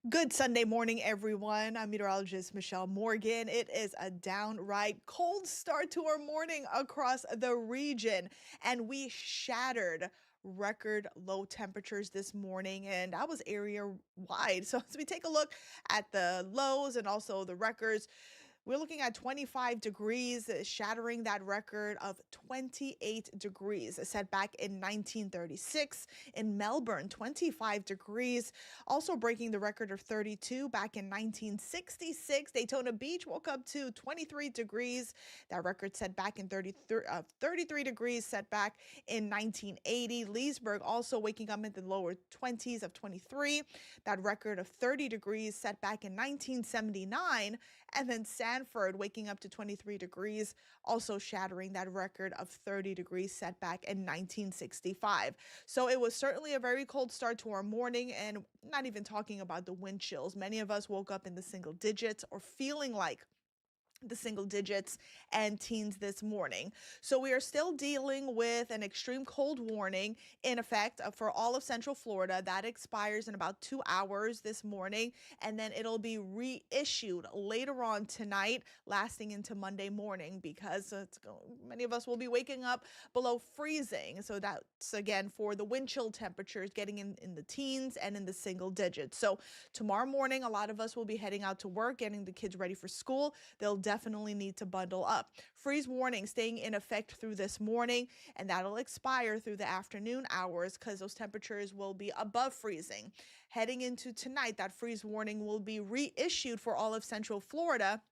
Good Sunday morning, everyone. I'm meteorologist Michelle Morgan. It is a downright cold start to our morning across the region, and we shattered record low temperatures this morning, and that was area wide. So, as we take a look at the lows and also the records, we're looking at 25 degrees, shattering that record of 28 degrees set back in 1936. In Melbourne, 25 degrees, also breaking the record of 32 back in 1966. Daytona Beach woke up to 23 degrees. That record set back in 33 degrees, set back in 1980. Leesburg also waking up in the lower 20s of 23. That record of 30 degrees set back in 1979. And then Sanford waking up to 23 degrees, also shattering that record of 30 degrees set back in 1965. So it was certainly a very cold start to our morning, and not even talking about the wind chills. Many of us woke up in the single digits or feeling like the single digits and teens this morning. So we are still dealing with an extreme cold warning in effect for all of Central Florida. That expires in about 2 hours this morning, and then it'll be reissued later on tonight, lasting into Monday morning, because many of us will be waking up below freezing. So that's again for the wind chill temperatures getting in the teens and in the single digits. So tomorrow morning, a lot of us will be heading out to work, getting the kids ready for school. They'll definitely need to bundle up. Freeze warning staying in effect through this morning, and that'll expire through the afternoon hours because those temperatures will be above freezing. Heading into tonight, that freeze warning will be reissued for all of Central Florida,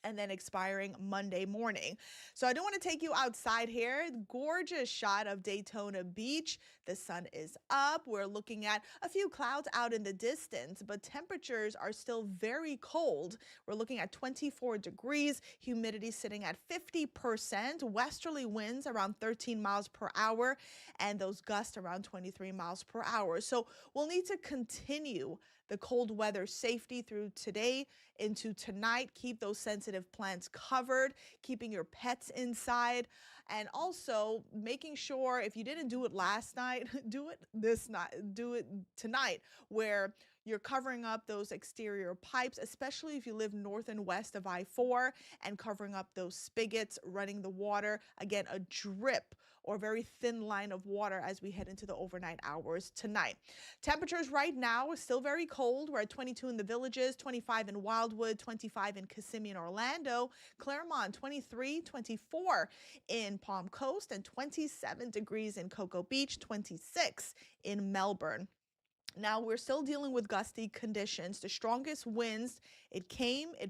and then expiring Monday morning. So I do want to take you outside here. Gorgeous shot of Daytona Beach. The sun is up. We're looking at a few clouds out in the distance, but temperatures are still very cold. We're looking at 24 degrees, humidity sitting at 50%, westerly winds around 13 miles per hour, and those gusts around 23 miles per hour. So we'll need to continue the cold weather safety through today into tonight. Keep those sensitive plants covered, keeping your pets inside, and also making sure if you didn't do it last night, do it this night, do it tonight, where you're covering up those exterior pipes, especially if you live north and west of I-4, and covering up those spigots, running the water. Again, a drip or very thin line of water as we head into the overnight hours tonight. Temperatures right now are still very cold. We're at 22 in the Villages, 25 in Wildwood, 25 in Kissimmee and Orlando, Claremont 23, 24 in Palm Coast, and 27 degrees in Cocoa Beach, 26 in Melbourne. Now, we're still dealing with gusty conditions. The strongest winds, it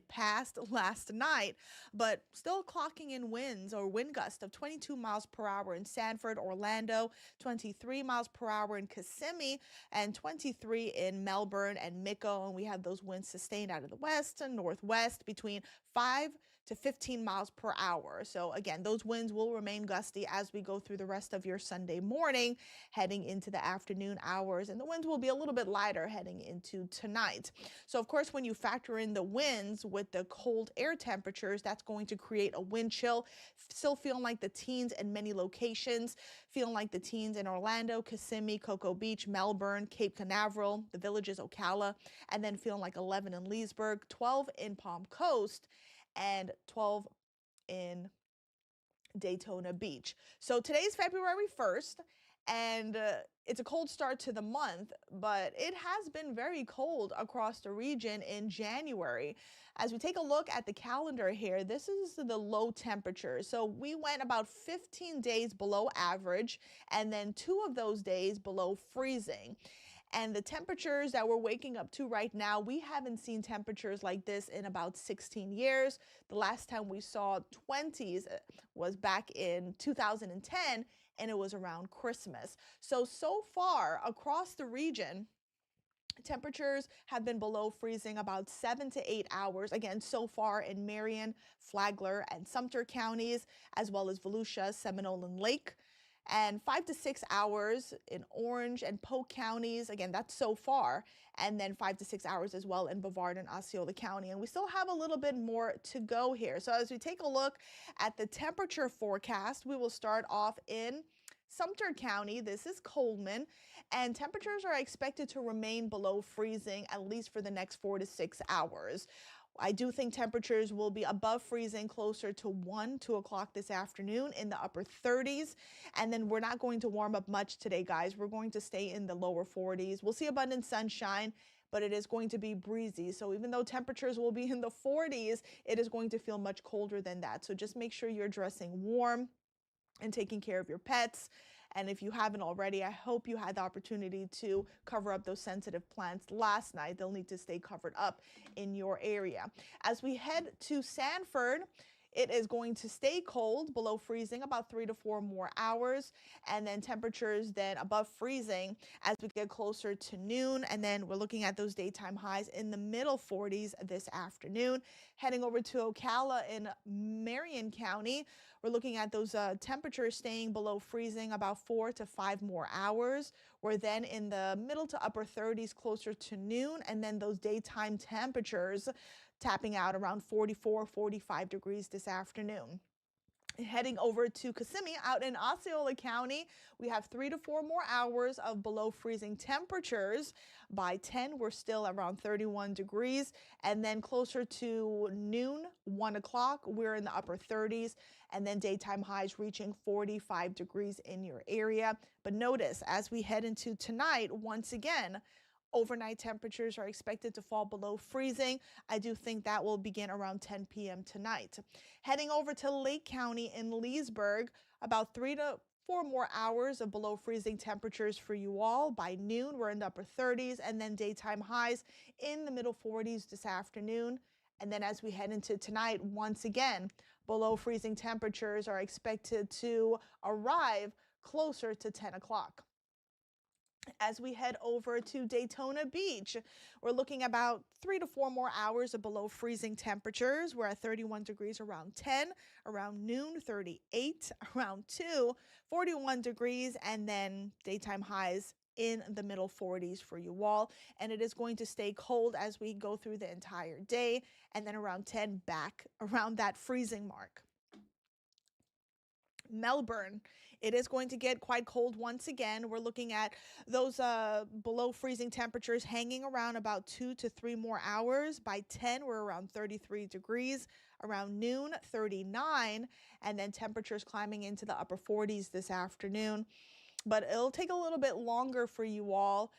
passed last night, but still clocking in winds or wind gusts of 22 miles per hour in Sanford, Orlando, 23 miles per hour in Kissimmee, and 23 in Melbourne and Mico. And we have those winds sustained out of the west and northwest between 5 to 15 miles per hour. So again, those winds will remain gusty as we go through the rest of your Sunday morning, heading into the afternoon hours, and the winds will be a little bit lighter heading into tonight. So of course, when you factor in the winds with the cold air temperatures, that's going to create a wind chill. Still feeling like the teens in many locations, feeling like the teens in Orlando, Kissimmee, Cocoa Beach, Melbourne, Cape Canaveral, the Villages, Ocala, and then feeling like 11 in Leesburg, 12 in Palm Coast, and 12 in Daytona Beach. So today's February 1st, and it's a cold start to the month, but it has been very cold across the region in January. As we take a look at the calendar here, this is the low temperature. So we went about 15 days below average, and then 2 of those days below freezing. And the temperatures that we're waking up to right now, we haven't seen temperatures like this in about 16 years. The last time we saw 20s was back in 2010, and it was around Christmas. So far across the region, temperatures have been below freezing about 7 to 8 hours. Again, so far in Marion, Flagler, and Sumter counties, as well as Volusia, Seminole, and Lake. And 5 to 6 hours in Orange and Polk counties. Again, that's so far. And then 5 to 6 hours as well in Brevard and Osceola County. And we still have a little bit more to go here. So as we take a look at the temperature forecast, we will start off in Sumter County, this is Coleman, and temperatures are expected to remain below freezing at least for the next 4 to 6 hours. I do think temperatures will be above freezing closer to 1, 2 o'clock this afternoon in the upper 30s. And then we're not going to warm up much today, guys. We're going to stay in the lower 40s. We'll see abundant sunshine, but it is going to be breezy. So even though temperatures will be in the 40s, it is going to feel much colder than that. So just make sure you're dressing warm and taking care of your pets. And if you haven't already, I hope you had the opportunity to cover up those sensitive plants last night. They'll need to stay covered up in your area. As we head to Sanford, it is going to stay cold, below freezing, about 3 to 4 more hours, and then temperatures then above freezing as we get closer to noon. And then we're looking at those daytime highs in the middle 40s this afternoon. Heading over to Ocala in Marion County, we're looking at those temperatures staying below freezing about 4 to 5 more hours. We're then in the middle to upper 30s closer to noon, and then those daytime temperatures tapping out around 44, 45 degrees this afternoon. Heading over to Kissimmee out in Osceola County, we have 3 to 4 more hours of below freezing temperatures. By 10, we're still around 31 degrees. And then closer to noon, 1 o'clock, we're in the upper 30s. And then daytime highs reaching 45 degrees in your area. But notice, as we head into tonight, once again, overnight temperatures are expected to fall below freezing. I do think that will begin around 10 p.m. tonight. Heading over to Lake County in Leesburg, about 3 to 4 more hours of below freezing temperatures for you all. By noon, we're in the upper 30s, and then daytime highs in the middle 40s this afternoon. And then as we head into tonight, once again, below freezing temperatures are expected to arrive closer to 10 o'clock. As we head over to Daytona Beach, we're looking about 3 to 4 more hours of below freezing temperatures. We're at 31 degrees around 10, around noon, 38, around 2, 41 degrees, and then daytime highs in the middle 40s for you all. And it is going to stay cold as we go through the entire day, and then around 10 back around that freezing mark. Melbourne, it is going to get quite cold once again. We're looking at those below freezing temperatures hanging around about 2 to 3 more hours. By 10, we're around 33 degrees. Around noon, 39, and then temperatures climbing into the upper 40s this afternoon. But it'll take a little bit longer for you all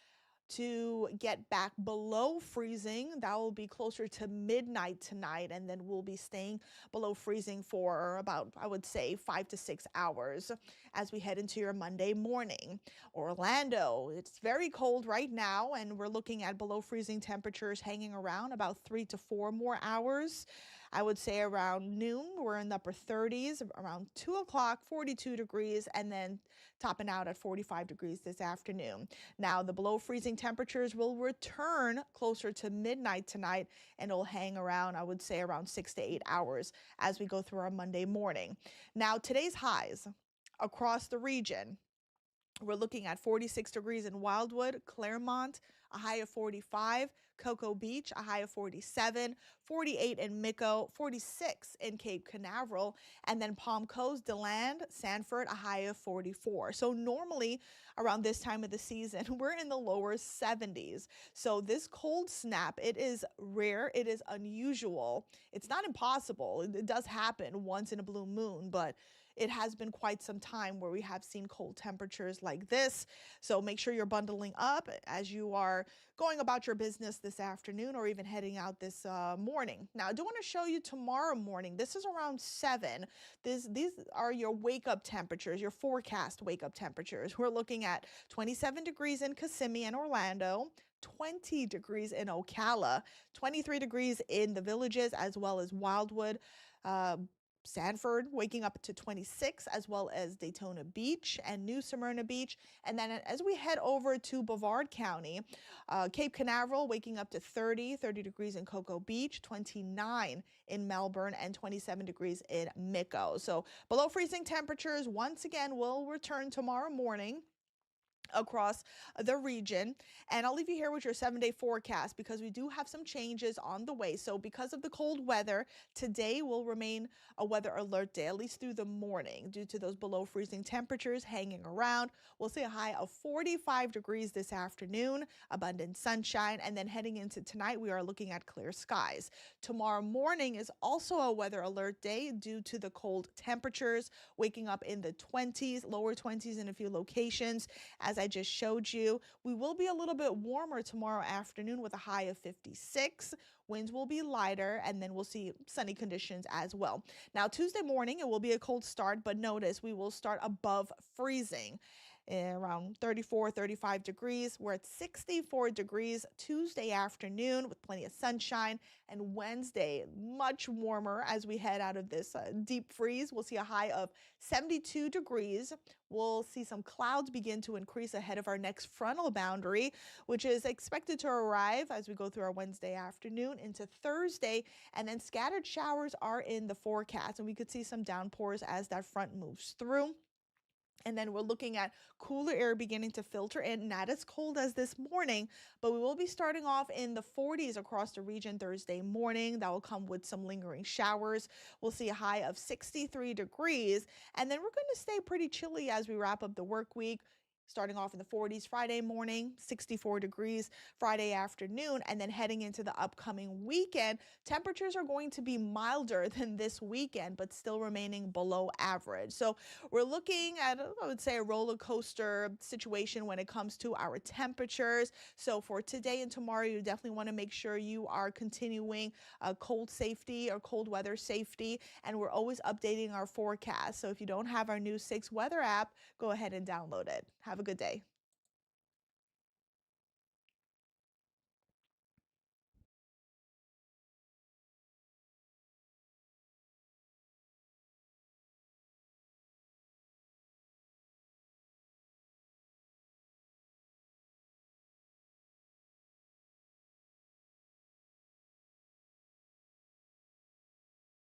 to get back below freezing. That will be closer to midnight tonight, and then we'll be staying below freezing for about, I would say, 5 to 6 hours as we head into your Monday morning. Orlando, it's very cold right now, and we're looking at below freezing temperatures hanging around about 3 to 4 more hours. I would say around noon, we're in the upper 30s, around 2 o'clock, 42 degrees, and then topping out at 45 degrees this afternoon. Now, the below freezing temperatures will return closer to midnight tonight, and it'll hang around, I would say, around 6 to 8 hours as we go through our Monday morning. Now, today's highs across the region. We're looking at 46 degrees in Wildwood, Claremont, a high of 45, Cocoa Beach, a high of 47, 48 in Mico, 46 in Cape Canaveral, and then Palm Coast, DeLand, Sanford, a high of 44. So normally around this time of the season, we're in the lower 70s. So this cold snap, it is rare, it is unusual. It's not impossible. It does happen once in a blue moon, but it has been quite some time where we have seen cold temperatures like this. So make sure you're bundling up as you are going about your business this afternoon or even heading out this morning. Now, I do want to show you tomorrow morning. This is around 7. These are your wake-up temperatures, your forecast wake-up temperatures. We're looking at 27 degrees in Kissimmee and Orlando, 20 degrees in Ocala, 23 degrees in the Villages as well as Wildwood, Sanford waking up to 26, as well as Daytona Beach and New Smyrna Beach. And then as we head over to Brevard County, Cape Canaveral waking up to 30 degrees in Cocoa Beach, 29 in Melbourne, and 27 degrees in Mico. So below freezing temperatures once again will return tomorrow morning. across the region. And I'll leave you here with your 7-day forecast because we do have some changes on the way. So, because of the cold weather, today will remain a weather alert day, at least through the morning, due to those below freezing temperatures hanging around. We'll see a high of 45 degrees this afternoon, abundant sunshine, and then heading into tonight, we are looking at clear skies. Tomorrow morning is also a weather alert day due to the cold temperatures, waking up in the 20s, lower 20s in a few locations. As I just showed you, we will be a little bit warmer tomorrow afternoon with a high of 56. Winds will be lighter, and then we'll see sunny conditions as well. Now, Tuesday morning, it will be a cold start, but notice we will start above freezing, around 34, 35 degrees. We're at 64 degrees Tuesday afternoon with plenty of sunshine. And Wednesday, much warmer as we head out of this deep freeze. We'll see a high of 72 degrees. We'll see some clouds begin to increase ahead of our next frontal boundary, which is expected to arrive as we go through our Wednesday afternoon into Thursday. And then scattered showers are in the forecast, and we could see some downpours as that front moves through. And then we're looking at cooler air beginning to filter in, not as cold as this morning, but we will be starting off in the 40s across the region Thursday morning. That will come with some lingering showers. We'll see a high of 63 degrees, and then we're going to stay pretty chilly as we wrap up the work week. Starting off in the 40s Friday morning, 64 degrees Friday afternoon, and then heading into the upcoming weekend, temperatures are going to be milder than this weekend, but still remaining below average. So we're looking at, I would say, a roller coaster situation when it comes to our temperatures. So for today and tomorrow, you definitely want to make sure you are continuing cold safety or cold weather safety, and we're always updating our forecast. So if you don't have our new 6 weather app, go ahead and download it. Have a good day.